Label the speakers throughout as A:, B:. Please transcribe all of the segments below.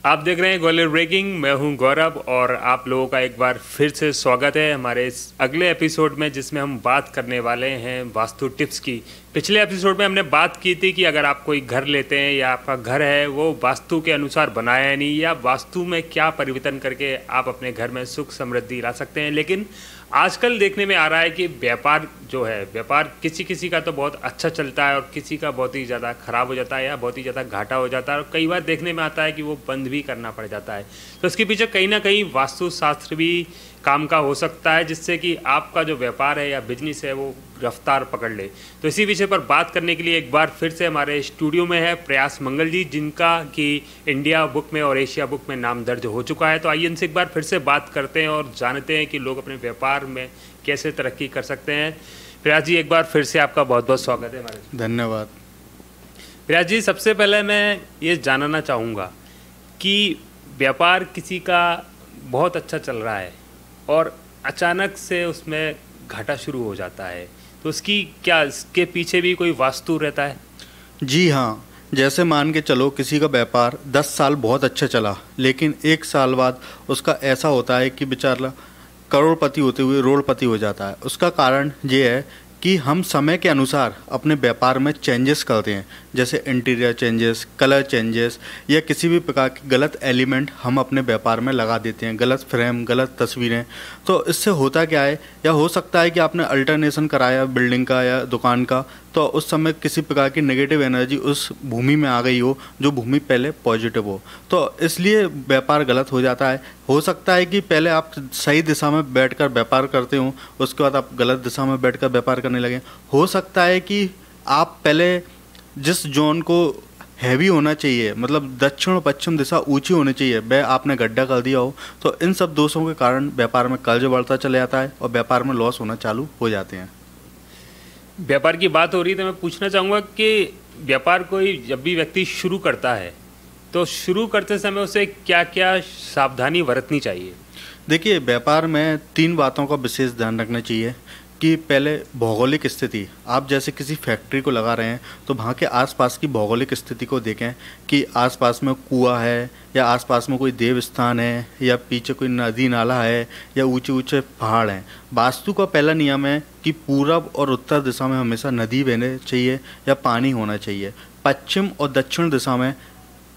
A: आप देख रहे हैं ग्वालियर ब्रेकिंग। मैं हूं गौरव और आप लोगों का एक बार फिर से स्वागत है हमारे इस अगले एपिसोड में, जिसमें हम बात करने वाले हैं वास्तु टिप्स की। पिछले एपिसोड में हमने बात की थी कि अगर आप कोई घर लेते हैं या आपका घर है वो वास्तु के अनुसार बनाया है नहीं, या वास्तु में क्या परिवर्तन करके आप अपने घर में सुख समृद्धि ला सकते हैं। लेकिन आजकल देखने में आ रहा है कि व्यापार जो है, व्यापार किसी किसी का तो बहुत अच्छा चलता है और किसी का बहुत ही ज़्यादा ख़राब हो जाता है या बहुत ही ज़्यादा घाटा हो जाता है, और कई बार देखने में आता है कि वो बंद भी करना पड़ जाता है। तो इसके पीछे कहीं ना कहीं वास्तुशास्त्र भी काम का हो सकता है, जिससे कि आपका जो व्यापार है या बिजनेस है वो रफ्तार पकड़ ले। तो इसी विषय पर बात करने के लिए एक बार फिर से हमारे स्टूडियो में है प्रयास मंगल जी, जिनका कि इंडिया बुक में और एशिया बुक में नाम दर्ज हो चुका है। तो आइए इनसे एक बार फिर से बात करते हैं और जानते हैं कि लोग अपने व्यापार में कैसे तरक्की कर सकते हैं। प्रयास जी, एक बार फिर से आपका बहुत बहुत स्वागत है हमारे।
B: धन्यवाद।
A: प्रयास जी, सबसे पहले मैं ये जानना चाहूँगा कि व्यापार किसी का बहुत अच्छा चल रहा है और अचानक से उसमें घाटा शुरू हो जाता है, तो उसकी क्या, इसके पीछे भी कोई वास्तु रहता है?
B: जी हाँ, जैसे मान के चलो किसी का व्यापार 10 साल बहुत अच्छा चला, लेकिन 1 साल बाद उसका ऐसा होता है कि बेचारा करोड़पति होते हुए रोड़पति हो जाता है। उसका कारण ये है कि हम समय के अनुसार अपने व्यापार में चेंजेस करते हैं, जैसे इंटीरियर चेंजेस, कलर चेंजेस, या किसी भी प्रकार के गलत एलिमेंट हम अपने व्यापार में लगा देते हैं, गलत फ्रेम, गलत तस्वीरें। तो इससे होता क्या है, या हो सकता है कि आपने अल्टरनेशन कराया बिल्डिंग का या दुकान का, तो उस समय किसी प्रकार की नेगेटिव एनर्जी उस भूमि में आ गई हो जो भूमि पहले पॉजिटिव हो, तो इसलिए व्यापार गलत हो जाता है। हो सकता है कि पहले आप सही दिशा में बैठकर व्यापार करते हो, उसके बाद आप गलत दिशा में बैठकर व्यापार करने लगे। हो सकता है कि आप पहले जिस जोन को हैवी होना चाहिए, मतलब दक्षिण और पश्चिम दिशा ऊंची होनी चाहिए, वह आपने गड्ढा कर दिया हो। तो इन सब दोषों के कारण व्यापार में कर्ज बढ़ता चले जाता है और व्यापार में लॉस होना चालू हो जाते हैं।
A: व्यापार की बात हो रही है तो मैं पूछना चाहूँगा कि व्यापार कोई जब भी व्यक्ति शुरू करता है तो शुरू करते समय उसे क्या क्या सावधानी बरतनी चाहिए?
B: देखिए, व्यापार में 3 बातों का विशेष ध्यान रखना चाहिए कि पहले भौगोलिक स्थिति। आप जैसे किसी फैक्ट्री को लगा रहे हैं तो वहाँ के आसपास की भौगोलिक स्थिति को देखें कि आसपास में कुआं है या आसपास में कोई देव स्थान है या पीछे कोई नदी नाला है या ऊंचे ऊंचे पहाड़ हैं। वास्तु का पहला नियम है कि पूरब और उत्तर दिशा में हमेशा नदी बहने चाहिए या पानी होना चाहिए। पश्चिम और दक्षिण दिशा में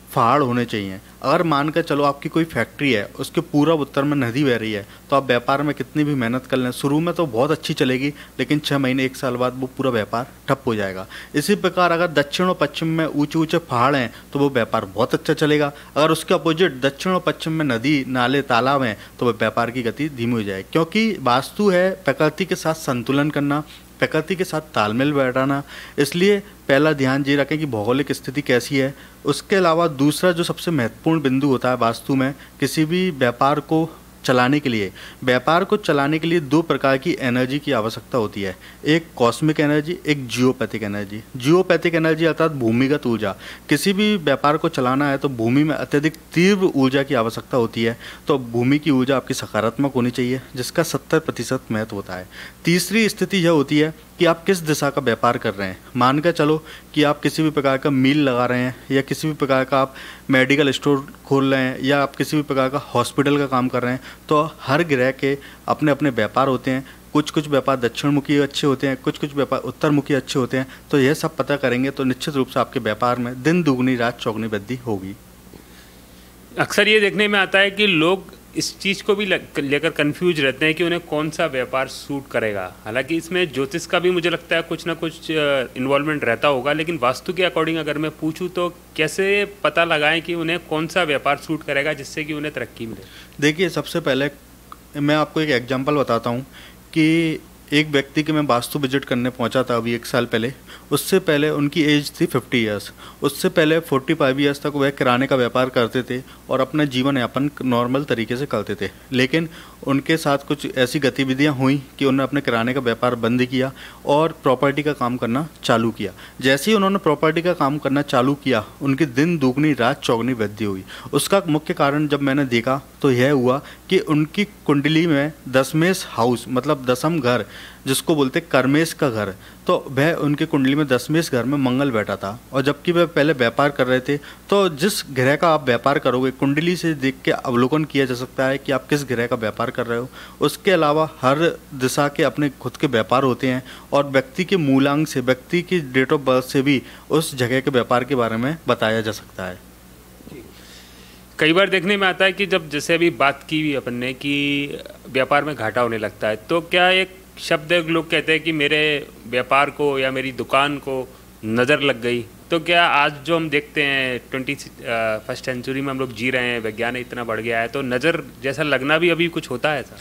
B: पहाड़ होने चाहिए। अगर मान कर चलो आपकी कोई फैक्ट्री है, उसके पूरब उत्तर में नदी बह रही है, तो आप व्यापार में कितनी भी मेहनत कर लें, शुरू में तो बहुत अच्छी चलेगी, लेकिन 6 महीने 1 साल बाद वो पूरा व्यापार ठप हो जाएगा। इसी प्रकार अगर दक्षिण और पश्चिम में ऊंचे ऊंचे पहाड़ हैं तो वो व्यापार बहुत अच्छा चलेगा। अगर उसके अपोजिट दक्षिण और पश्चिम में नदी नाले तालाब हैं तो वह व्यापार की गति धीमी हो जाएगी। क्योंकि वास्तु है प्रकृति के साथ संतुलन करना, प्रकृति के साथ तालमेल बैठाना, इसलिए पहला ध्यान ये रखें कि भौगोलिक स्थिति कैसी है। उसके अलावा दूसरा जो सबसे महत्वपूर्ण बिंदु होता है वास्तु में, किसी भी व्यापार को चलाने के लिए, व्यापार को चलाने के लिए 2 प्रकार की एनर्जी की आवश्यकता होती है, एक कॉस्मिक एनर्जी, एक जियोपैथिक एनर्जी। जियोपैथिक एनर्जी अर्थात भूमिगत ऊर्जा। किसी भी व्यापार को चलाना है तो भूमि में अत्यधिक तीव्र ऊर्जा की आवश्यकता होती है, तो भूमि की ऊर्जा आपकी सकारात्मक होनी चाहिए, जिसका 70% महत्व होता है। तीसरी स्थिति यह होती है कि आप किस दिशा का व्यापार कर रहे हैं। मान कर चलो कि आप किसी भी प्रकार का मिल लगा रहे हैं या किसी भी प्रकार का आप मेडिकल स्टोर खोल रहे हैं या आप किसी भी प्रकार का हॉस्पिटल का काम कर रहे हैं, तो हर ग्रह के अपने अपने व्यापार होते हैं। कुछ कुछ व्यापार दक्षिणमुखी अच्छे होते हैं, कुछ कुछ व्यापार उत्तरमुखी अच्छे होते हैं। तो यह सब पता करेंगे तो निश्चित रूप से आपके व्यापार में दिन दुगनी रात चौगुनी वृद्धि होगी।
A: अक्सर ये देखने में आता है कि लोग इस चीज़ को भी लेकर कंफ्यूज रहते हैं कि उन्हें कौन सा व्यापार सूट करेगा। हालांकि इसमें ज्योतिष का भी मुझे लगता है कुछ ना कुछ इन्वॉल्वमेंट रहता होगा, लेकिन वास्तु के अकॉर्डिंग अगर मैं पूछूं तो कैसे पता लगाएं कि उन्हें कौन सा व्यापार सूट करेगा जिससे कि उन्हें तरक्की मिले?
B: देखिए, सबसे पहले मैं आपको एक एग्जांपल बताता हूँ कि एक व्यक्ति के मैं वास्तु विजिट करने पहुंचा था अभी 1 साल पहले। उससे पहले उनकी एज थी 50 ईयर्स। उससे पहले 45 ईयर्स तक वह किराने का व्यापार करते थे और अपना जीवन यापन नॉर्मल तरीके से करते थे, लेकिन उनके साथ कुछ ऐसी गतिविधियां हुई कि उन्होंने अपने किराने का व्यापार बंद किया और प्रॉपर्टी का काम करना चालू किया। जैसे ही उन्होंने प्रॉपर्टी का काम करना चालू किया, उनकी दिन दुगनी रात चौगुनी वृद्धि हुई। उसका मुख्य कारण जब मैंने देखा तो यह हुआ कि उनकी कुंडली में 10वें हाउस मतलब 10म घर जिसको बोलते कर्मेश का घर, तो वह उनके कुंडली में दशमेश घर में मंगल बैठा था। और जबकि वह पहले व्यापार कर रहे थे, तो जिस ग्रह का आप व्यापार करोगे कुंडली से देख के अवलोकन किया जा सकता है कि आप किस ग्रह का व्यापार कर रहे हो। उसके अलावा हर दिशा के अपने खुद के व्यापार होते हैं और व्यक्ति के मूलांक से, व्यक्ति की डेट ऑफ बर्थ से भी उस जगह के व्यापार के बारे में बताया जा सकता है।
A: कई बार देखने में आता है कि जब जैसे अभी बात की अपन ने कि व्यापार में घाटा होने लगता है, तो क्या एक शब्द लोग कहते हैं कि मेरे व्यापार को या मेरी दुकान को नज़र लग गई, तो क्या आज जो हम देखते हैं 21st सेंचुरी में हम लोग जी रहे हैं, विज्ञान इतना बढ़ गया है, तो नज़र जैसा लगना भी अभी कुछ होता है ऐसा?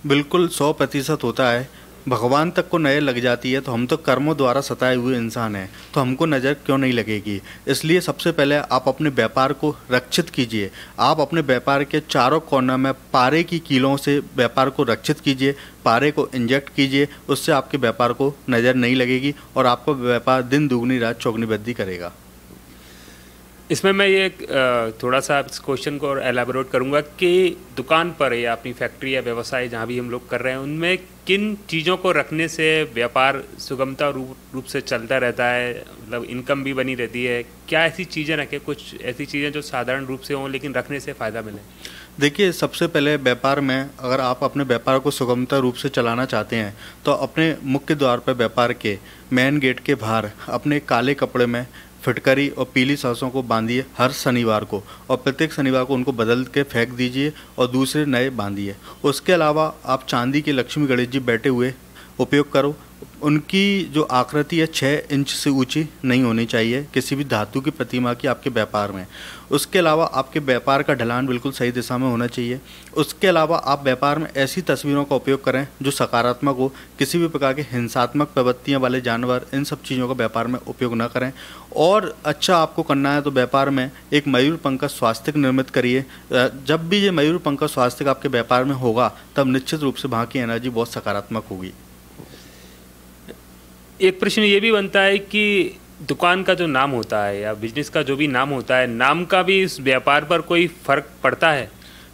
B: बिल्कुल 100% होता है। भगवान तक को नज़र लग जाती है, तो हम तो कर्मों द्वारा सताए हुए इंसान हैं, तो हमको नज़र क्यों नहीं लगेगी। इसलिए सबसे पहले आप अपने व्यापार को रक्षित कीजिए। आप अपने व्यापार के चारों कोना में पारे की कीलों से व्यापार को रक्षित कीजिए, पारे को इंजेक्ट कीजिए, उससे आपके व्यापार को नज़र नहीं लगेगी और आपका व्यापार दिन दुगनी रात चौगनी वृद्धि करेगा।
A: इसमें मैं ये थोड़ा सा इस क्वेश्चन को और एलैबोरेट करूंगा कि दुकान पर या अपनी फैक्ट्री या व्यवसाय जहां भी हम लोग कर रहे हैं, उनमें किन चीज़ों को रखने से व्यापार सुगमता रूप से चलता रहता है, मतलब इनकम भी बनी रहती है। क्या ऐसी चीज़ें रखें, कुछ ऐसी चीज़ें जो साधारण रूप से हों लेकिन रखने से फ़ायदा मिले?
B: देखिए, सबसे पहले व्यापार में अगर आप अपने व्यापार को सुगमता रूप से चलाना चाहते हैं, तो अपने मुख्य द्वार पर व्यापार के मेन गेट के बाहर अपने काले कपड़े में फिटकरी और पीली सरसों को बांधिए हर शनिवार को, और प्रत्येक शनिवार को उनको बदल के फेंक दीजिए और दूसरे नए बांधिए। उसके अलावा आप चांदी के लक्ष्मी गणेश जी बैठे हुए उपयोग करो। उनकी जो आकृति है 6 इंच से ऊंची नहीं होनी चाहिए किसी भी धातु की प्रतिमा की आपके व्यापार में। उसके अलावा आपके व्यापार का ढलान बिल्कुल सही दिशा में होना चाहिए। उसके अलावा आप व्यापार में ऐसी तस्वीरों का उपयोग करें जो सकारात्मक हो। किसी भी प्रकार के हिंसात्मक प्रवृत्तियां वाले जानवर, इन सब चीज़ों का व्यापार में उपयोग न करें। और अच्छा आपको करना है तो व्यापार में एक मयूर पंख का स्वास्तिक निर्मित करिए। जब भी ये मयूर पंख का स्वास्तिक आपके व्यापार में होगा, तब निश्चित रूप से वहाँ की एनर्जी बहुत सकारात्मक होगी।
A: एक प्रश्न ये भी बनता है कि दुकान का जो नाम होता है या बिजनेस का जो भी नाम होता है, नाम का भी इस व्यापार पर कोई फर्क पड़ता है?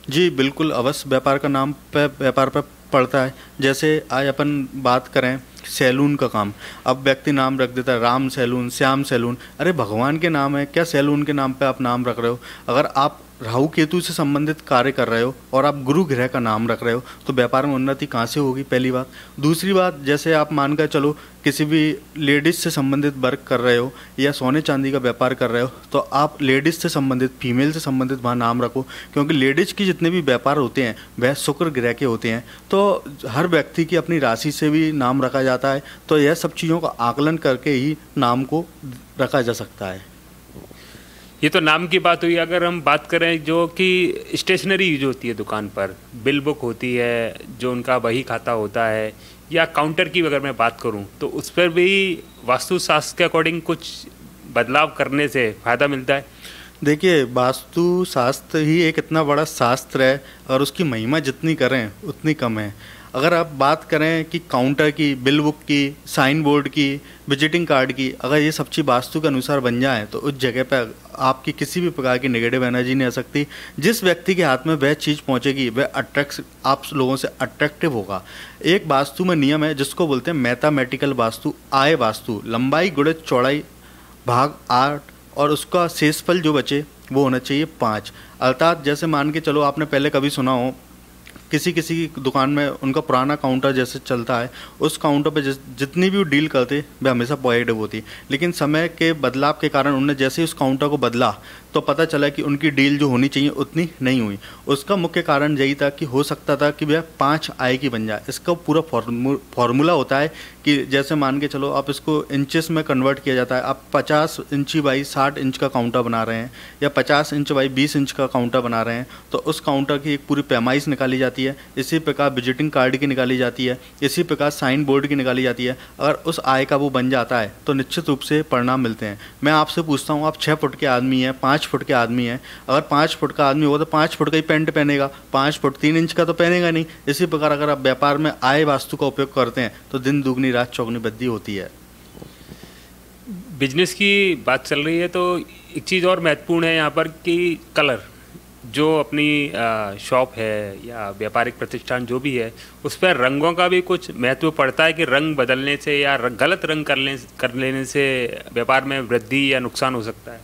B: जी बिल्कुल, अवश्य व्यापार का नाम पे व्यापार पर पड़ता है। जैसे आज अपन बात करें सैलून का काम, अब व्यक्ति नाम रख देता है राम सैलून, श्याम सैलून। अरे भगवान के नाम है, क्या सैलून के नाम पे आप नाम रख रहे हो? अगर आप राहु केतु से संबंधित कार्य कर रहे हो और आप गुरु ग्रह का नाम रख रहे हो, तो व्यापार में उन्नति कहाँ से होगी, पहली बात। दूसरी बात, जैसे आप मानकर चलो किसी भी लेडीज़ से संबंधित वर्क कर रहे हो या सोने चांदी का व्यापार कर रहे हो, तो आप लेडीज़ से संबंधित, फीमेल से संबंधित वहाँ नाम रखो, क्योंकि लेडीज़ की जितने भी व्यापार होते हैं वह शुक्र ग्रह के होते हैं। तो हर व्यक्ति की अपनी राशि से भी नाम रखा जाता है, तो यह सब चीज़ों का आकलन करके ही नाम को रखा जा सकता है।
A: ये तो नाम की बात हुई। अगर हम बात करें जो कि स्टेशनरी यूज होती है दुकान पर, बिल बुक होती है, जो उनका बही खाता होता है, या काउंटर की अगर मैं बात करूं, तो उस पर भी वास्तुशास्त्र के अकॉर्डिंग कुछ बदलाव करने से फ़ायदा मिलता है?
B: देखिए, वास्तु शास्त्र ही एक इतना बड़ा शास्त्र है और उसकी महिमा जितनी करें उतनी कम है। अगर आप बात करें कि काउंटर की, बिल बुक की, साइन बोर्ड की, विजिटिंग कार्ड की, अगर ये सब चीज़ वास्तु के अनुसार बन जाए, तो उस जगह पर आपकी किसी भी प्रकार की नेगेटिव एनर्जी नहीं आ सकती। जिस व्यक्ति के हाथ में वह चीज़ पहुंचेगी वह आप लोगों से अट्रैक्टिव होगा। एक वास्तु में नियम है जिसको बोलते हैं मैथमेटिकल वास्तु, आय वास्तु, लंबाई गुणित चौड़ाई भाग 8, और उसका शेषफल जो बचे वो होना चाहिए 5। अर्थात जैसे मान के चलो, आपने पहले कभी सुना हो किसी किसी की दुकान में उनका पुराना काउंटर जैसे चलता है, उस काउंटर पे जितनी भी वो डील करते वे हमेशा पॉजिटिव होती, लेकिन समय के बदलाव के कारण उन्होंने जैसे ही उस काउंटर को बदला तो पता चला कि उनकी डील जो होनी चाहिए उतनी नहीं हुई। उसका मुख्य कारण यही था कि हो सकता था कि वह 5 आय की बन जाए। इसका पूरा फॉर्मूला होता है कि जैसे मान के चलो आप इसको इंचेस में कन्वर्ट किया जाता है। आप 50 इंची बाई 60 इंच का काउंटर बना रहे हैं या 50 इंच बाई 20 इंच का काउंटर बना रहे हैं, तो उस काउंटर की एक पूरी पैमाइश निकाली जाती है। इसी प्रकार विजिटिंग कार्ड की निकाली जाती है, इसी प्रकार साइन बोर्ड की निकाली जाती है। अगर उस आय का वो बन जाता है तो निश्चित रूप से परिणाम मिलते हैं। मैं आपसे पूछता हूँ, आप 6 फुट के आदमी हैं, 5 फुट के आदमी हैं, अगर 5 फुट का आदमी होगा तो 5 फुट का ही पैंट पहनेगा, 5 फुट 3 इंच का तो पहनेगा नहीं। इसी प्रकार अगर आप व्यापार में आय वास्तु का उपयोग करते हैं तो दिन दुगनी रात चौगनी वृद्धि होती है।
A: बिजनेस की बात चल रही है तो एक चीज़ और महत्वपूर्ण है यहाँ पर कि कलर। जो अपनी शॉप है या व्यापारिक प्रतिष्ठान जो भी है, उस पर रंगों का भी कुछ महत्व पड़ता है कि रंग बदलने से या गलत रंग कर लेने से व्यापार में वृद्धि या नुकसान हो सकता है?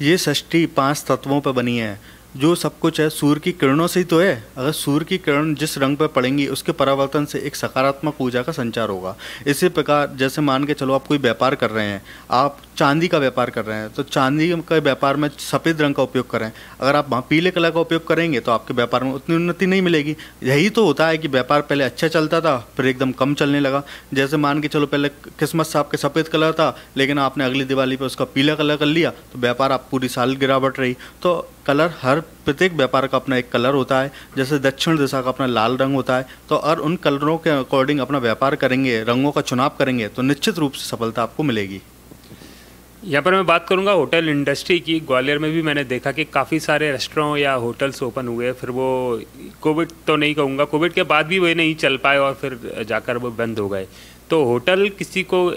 B: ये सृष्टि 5 तत्वों पर बनी है। जो सब कुछ है सूर्य की किरणों से ही तो है। अगर सूर्य की किरण जिस रंग पर पड़ेंगी उसके परावर्तन से एक सकारात्मक ऊर्जा का संचार होगा। इसी प्रकार जैसे मान के चलो आप कोई व्यापार कर रहे हैं, आप चांदी का व्यापार कर रहे हैं, तो चांदी के व्यापार में सफ़ेद रंग का उपयोग करें। अगर आप वहाँ पीले कलर का उपयोग करेंगे तो आपके व्यापार में उतनी उन्नति नहीं मिलेगी। यही तो होता है कि व्यापार पहले अच्छा चलता था, फिर एकदम कम चलने लगा। जैसे मान के चलो पहले क्रिसमस आपके सफ़ेद कलर था, लेकिन आपने अगली दिवाली पर उसका पीला कलर कर लिया, तो व्यापार आप पूरी साल गिरावट रही। तो कलर, हर प्रत्येक व्यापार का अपना एक कलर होता है। जैसे दक्षिण दिशा का अपना लाल रंग होता है, तो और उन कलरों के अकॉर्डिंग अपना व्यापार करेंगे, रंगों का चुनाव करेंगे, तो निश्चित रूप से सफलता आपको मिलेगी।
A: यहाँ पर मैं बात करूँगा होटल इंडस्ट्री की। ग्वालियर में भी मैंने देखा कि काफ़ी सारे रेस्टोरेंट या होटल्स ओपन हुए, फिर वो कोविड तो नहीं कहूँगा, कोविड के बाद भी वे नहीं चल पाए और फिर जाकर वो बंद हो गए। तो होटल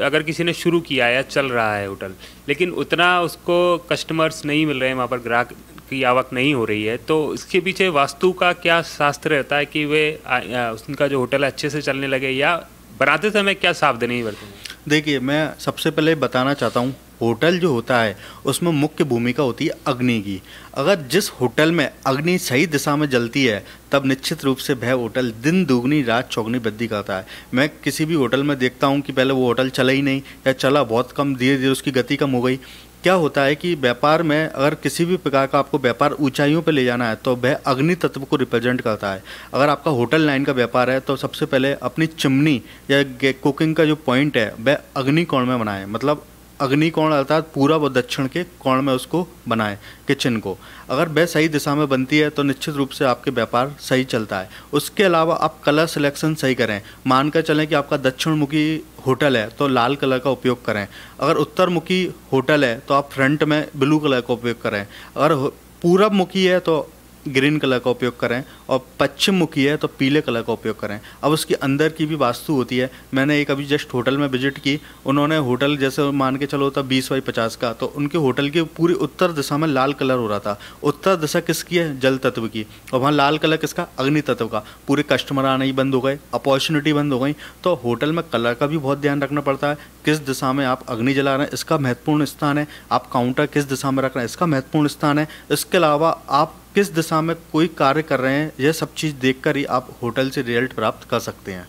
A: अगर किसी ने शुरू किया या चल रहा है होटल, लेकिन उतना उसको कस्टमर्स नहीं मिल रहे हैं, वहाँ पर ग्राहक की आवक नहीं हो रही है, तो इसके पीछे वास्तु का क्या शास्त्र रहता है कि वे उनका जो होटल है अच्छे से चलने लगे, या बनाते समय क्या सावधानी बरतें?
B: देखिए, मैं सबसे पहले बताना चाहता हूँ, होटल जो होता है उसमें मुख्य भूमिका होती है अग्नि की। अगर जिस होटल में अग्नि सही दिशा में जलती है, तब निश्चित रूप से वह होटल दिन दुगनी रात चौगनी वृद्धि करता है। मैं किसी भी होटल में देखता हूँ कि पहले वो होटल चला ही नहीं या चला बहुत कम, धीरे धीरे उसकी गति कम हो गई। क्या होता है कि व्यापार में अगर किसी भी प्रकार का आपको व्यापार ऊंचाइयों पर ले जाना है, तो वह अग्नि तत्व को रिप्रेजेंट करता है। अगर आपका होटल लाइन का व्यापार है, तो सबसे पहले अपनी चिमनी या कुकिंग का जो पॉइंट है वह अग्नि कोण में बनाएं। मतलब अग्नि कोण अर्थात पूरब और दक्षिण के कोण में उसको बनाएं किचन को। अगर वह सही दिशा में बनती है तो निश्चित रूप से आपके व्यापार सही चलता है। उसके अलावा आप कलर सिलेक्शन सही करें। मानकर चलें कि आपका दक्षिण मुखी होटल है तो लाल कलर का उपयोग करें। अगर उत्तर मुखी होटल है तो आप फ्रंट में ब्लू कलर का उपयोग करें। अगर पूरब मुखी है तो ग्रीन कलर का उपयोग करें, और पश्चिम मुखी है तो पीले कलर का उपयोग करें। अब उसके अंदर की भी वास्तु होती है। मैंने एक अभी जस्ट होटल में विजिट की, उन्होंने होटल जैसे मान के चलो था 20x50 का, तो उनके होटल की पूरी उत्तर दिशा में लाल कलर हो रहा था। उत्तर दिशा किसकी है? जल तत्व की, और वहाँ लाल कलर किसका? अग्नि तत्व का। पूरे कस्टमर आना ही बंद हो गए, अपॉर्चुनिटी बंद हो गई। तो होटल में कलर का भी बहुत ध्यान रखना पड़ता है। किस दिशा में आप अग्नि जला रहे हैं इसका महत्वपूर्ण स्थान है। आप काउंटर किस दिशा में रख रहे हैं इसका महत्वपूर्ण स्थान है। इसके अलावा आप किस दिशा में कोई कार्य कर रहे हैं, यह सब चीज़ देखकर ही आप होटल से रिजल्ट प्राप्त कर सकते हैं।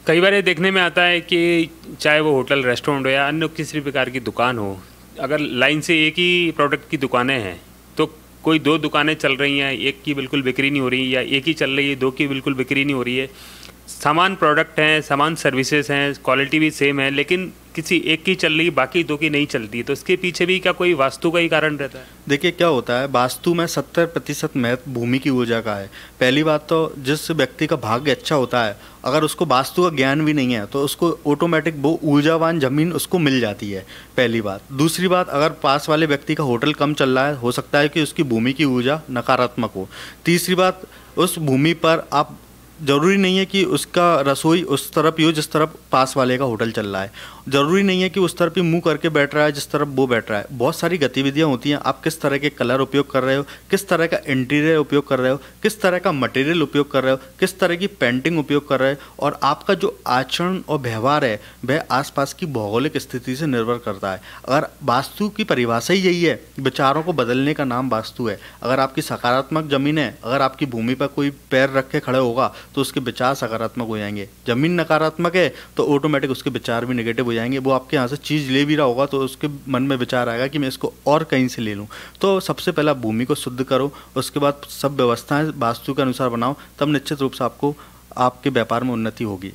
A: कई बार ये देखने में आता है कि चाहे वो होटल, रेस्टोरेंट हो या अन्य किसी प्रकार की दुकान हो, अगर लाइन से एक ही प्रोडक्ट की दुकानें हैं तो कोई 2 दुकानें चल रही हैं, एक की बिल्कुल बिक्री नहीं हो रही, या एक ही चल रही है, 2 की बिल्कुल बिक्री नहीं हो रही है। समान प्रोडक्ट हैं, समान सर्विसेज हैं, क्वालिटी भी सेम है, लेकिन किसी एक की चल रही, बाकी 2 की नहीं चलती। तो इसके पीछे भी क्या कोई वास्तु का ही कारण रहता है?
B: देखिए, क्या होता है, वास्तु में 70% महत्व भूमि की ऊर्जा का है। पहली बात तो जिस व्यक्ति का भाग्य अच्छा होता है, अगर उसको वास्तु का ज्ञान भी नहीं है तो उसको ऑटोमेटिक वो ऊर्जावान जमीन उसको मिल जाती है, पहली बात। दूसरी बात, अगर पास वाले व्यक्ति का होटल कम चल रहा है, हो सकता है कि उसकी भूमि की ऊर्जा नकारात्मक हो। तीसरी बात, उस भूमि पर आप ज़रूरी नहीं है कि उसका रसोई उस तरफ ही हो जिस तरफ पास वाले का होटल चल रहा है। ज़रूरी नहीं है कि उस तरफ ही मुंह करके बैठ रहा है जिस तरफ वो बैठ रहा है। बहुत सारी गतिविधियां होती हैं। आप किस तरह के कलर उपयोग कर रहे हो, किस तरह का इंटीरियर उपयोग कर रहे हो, किस तरह का मटेरियल उपयोग कर रहे हो, किस तरह की पेंटिंग उपयोग कर रहे हो, और आपका जो आचरण और व्यवहार है वह आसपास की भौगोलिक स्थिति से निर्भर करता है। अगर वास्तु की परिभाषा ही यही है, विचारों को बदलने का नाम वास्तु है। अगर आपकी सकारात्मक जमीन है, अगर आपकी भूमि पर कोई पैर रख के खड़े होगा तो उसके विचार सकारात्मक हो जाएंगे। जमीन नकारात्मक है तो ऑटोमेटिक उसके विचार भी नेगेटिव हो जाएंगे। वो आपके यहाँ से चीज़ ले भी रहा होगा तो उसके मन में विचार आएगा कि मैं इसको और कहीं से ले लूँ। तो सबसे पहला भूमि को शुद्ध करो, उसके बाद सब व्यवस्थाएं वास्तु के अनुसार बनाओ, तब निश्चित रूप से आपको आपके व्यापार में उन्नति होगी।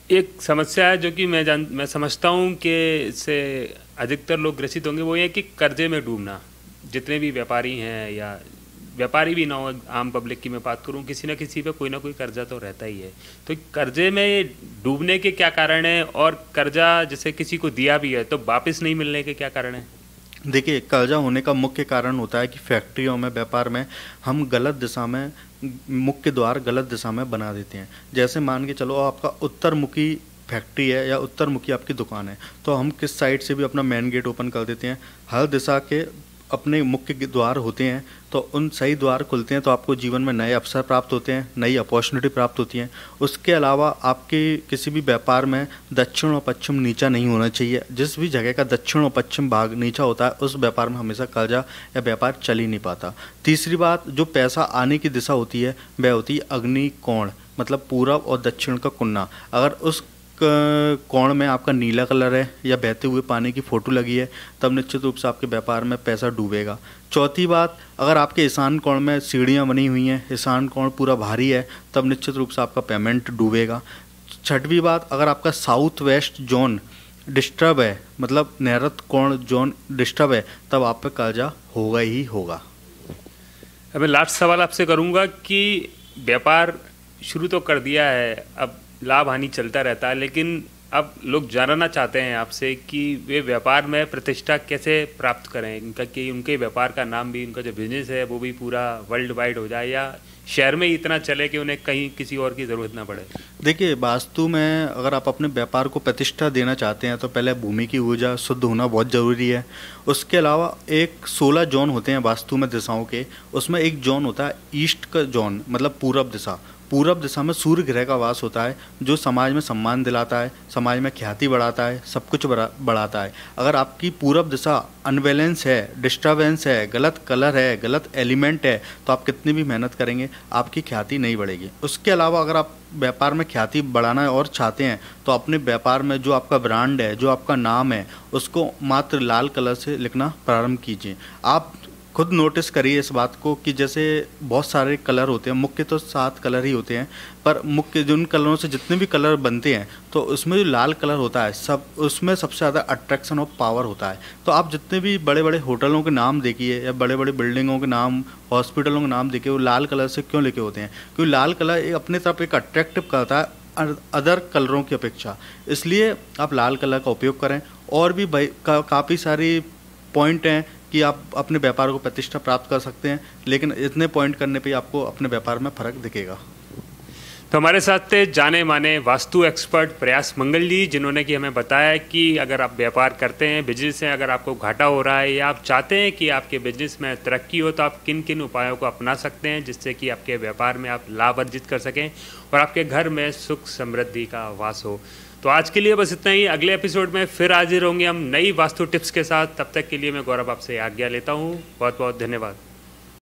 A: एक समस्या है जो कि मैं समझता हूँ कि इससे अधिकतर लोग ग्रसित होंगे, वो ये कि कर्जे में डूबना। जितने भी व्यापारी हैं, या व्यापारी भी ना हो, आम पब्लिक की मैं बात करूं, किसी न किसी पे कोई ना कोई कर्जा तो रहता ही है। तो कर्जे में डूबने के क्या कारण है, और कर्जा जैसे किसी को दिया भी है तो वापस नहीं मिलने के क्या कारण है?
B: देखिए, कर्जा होने का मुख्य कारण होता है कि फैक्ट्रियों में, व्यापार में हम गलत दिशा में, मुख्य द्वार गलत दिशा में बना देते हैं। जैसे मान के चलो आपका उत्तरमुखी फैक्ट्री है या उत्तरमुखी आपकी दुकान है, तो हम किस साइड से भी अपना मेन गेट ओपन कर देते हैं। हर दिशा के अपने मुख्य द्वार होते हैं तो उन सही द्वार खुलते हैं तो आपको जीवन में नए अवसर प्राप्त होते हैं, नई अपॉर्चुनिटी प्राप्त होती हैं। उसके अलावा आपके किसी भी व्यापार में दक्षिण और पश्चिम नीचा नहीं होना चाहिए। जिस भी जगह का दक्षिण और पश्चिम भाग नीचा होता है उस व्यापार में हमेशा कर्जा या व्यापार चल ही नहीं पाता। तीसरी बात, जो पैसा आने की दिशा होती है वह होती है अग्नि कोण, मतलब पूरब और दक्षिण का कुन्ना। अगर उस कोण में आपका नीला कलर है या बहते हुए पानी की फोटो लगी है तब निश्चित रूप से आपके व्यापार में पैसा डूबेगा। चौथी बात, अगर आपके ईशान कोण में सीढ़ियाँ बनी हुई हैं, ईशान कोण पूरा भारी है, तब निश्चित रूप से आपका पेमेंट डूबेगा। छठवीं बात, अगर आपका साउथ वेस्ट जोन डिस्टर्ब है, मतलब नैऋत्य कोण जोन डिस्टर्ब है, तब आप पे कर्जा होगा ही होगा।
A: अब मैं लास्ट सवाल आपसे करूंगा कि व्यापार शुरू तो कर दिया है, अब लाभ हानि चलता रहता है, लेकिन अब लोग जानना चाहते हैं आपसे कि वे व्यापार में प्रतिष्ठा कैसे प्राप्त करें, इनका कि उनके व्यापार का नाम भी, उनका जो बिजनेस है वो भी पूरा वर्ल्ड वाइड हो जाए या शहर में ही इतना चले कि उन्हें कहीं किसी और की ज़रूरत ना पड़े।
B: देखिए, वास्तु में अगर आप अपने व्यापार को प्रतिष्ठा देना चाहते हैं तो पहले भूमि की ऊर्जा शुद्ध होना बहुत ज़रूरी है। उसके अलावा एक 16 जोन होते हैं वास्तु में दिशाओं के, उसमें एक जोन होता है ईस्ट का जोन, मतलब पूरब दिशा। पूरब दिशा में सूर्य ग्रह का वास होता है जो समाज में सम्मान दिलाता है, समाज में ख्याति बढ़ाता है, सब कुछ बढ़ाता है। अगर आपकी पूरब दिशा अनबैलेंस है, डिस्टर्बेंस है, गलत कलर है, गलत एलिमेंट है, तो आप कितनी भी मेहनत करेंगे आपकी ख्याति नहीं बढ़ेगी। उसके अलावा अगर आप व्यापार में ख्याति बढ़ाना और चाहते हैं तो अपने व्यापार में जो आपका ब्रांड है, जो आपका नाम है, उसको मात्र लाल कलर से लिखना प्रारंभ कीजिए। आप खुद नोटिस करिए इस बात को कि जैसे बहुत सारे कलर होते हैं, मुख्य तो 7 कलर ही होते हैं, पर मुख्य जिन कलरों से जितने भी कलर बनते हैं तो उसमें जो लाल कलर होता है सब उसमें सबसे ज़्यादा अट्रैक्शन ऑफ पावर होता है। तो आप जितने भी बड़े बड़े होटलों के नाम देखिए या बड़े बड़े बिल्डिंगों के नाम, हॉस्पिटलों के नाम देखिए, वो लाल कलर से क्यों लिखे होते हैं? क्योंकि लाल कलर एक अपने तरफ एक अट्रैक्टिव करता है अदर कलरों की अपेक्षा, इसलिए आप लाल कलर का उपयोग करें। और भी काफ़ी सारी पॉइंट हैं कि आप अपने व्यापार को प्रतिष्ठा प्राप्त कर सकते हैं, लेकिन इतने पॉइंट करने पे आपको अपने व्यापार में फ़र्क दिखेगा।
A: तो हमारे साथ थे जाने माने वास्तु एक्सपर्ट प्रयास मंगल जी, जिन्होंने कि हमें बताया कि अगर आप व्यापार करते हैं, बिजनेस है, अगर आपको घाटा हो रहा है या आप चाहते हैं कि आपके बिजनेस में तरक्की हो, तो आप किन किन उपायों को अपना सकते हैं जिससे कि आपके व्यापार में आप लाभ अर्जित कर सकें और आपके घर में सुख समृद्धि का वास हो। तो आज के लिए बस इतना ही। अगले एपिसोड में फिर हाजिर होंगे हम नई वास्तु टिप्स के साथ। तब तक के लिए मैं गौरव आपसे आज्ञा लेता हूँ। बहुत बहुत धन्यवाद।